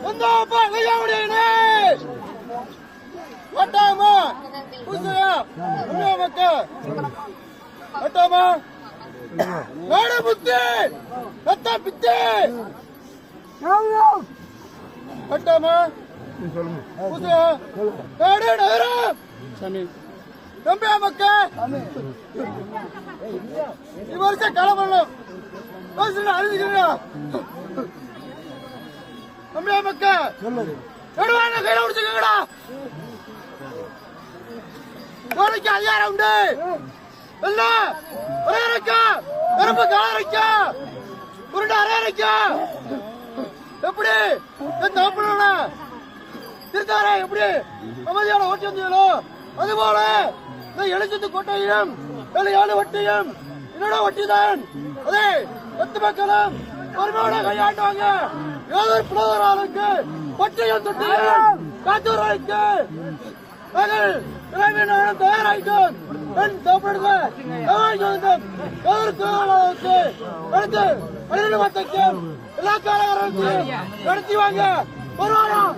வந்தாப்பா கையாவுடையனே வட்டாமா புசையா உண்மையா மக்கா வட்டாமா நாடு புத்தி ரத்தா பித்தி வட்டாமா புசையா நாடு நகரம் சாமி நம்பியா மக்கா வருஷம் கிளம்பணும் அறிஞ்சுக்கிறா நம்பியா மக்கா நடுவான கையில முடிச்சுக்கடா கோரிக்கை அதிகாரம் உண்டு இல்ல ஒரே அரைக்கா நரம்பு காலரைக்கா உருண்டை அரை அரைக்கா எப்படி தப்புனா திருத்தாரே எப்படி அமைதியான ஓட்டி வந்தீங்களோ அதுபோல எழுச்சத்து கோட்டையும் வேலையாளு வட்டியும் என்னோட வட்டிதான் அதே 10 மக்களும் பொறுமையோட கையாண்டுவாங்க ஏதோ புலவராளுக்கு வட்டியும் தொட்டியும் காத்தூராய்க்கு தயாராயிட்டோம் பெண் தோப்படுங்க அடுத்து 12 எல்லா காலகட்டத்திலும் நடத்தி வாங்க ஒரு வாரம்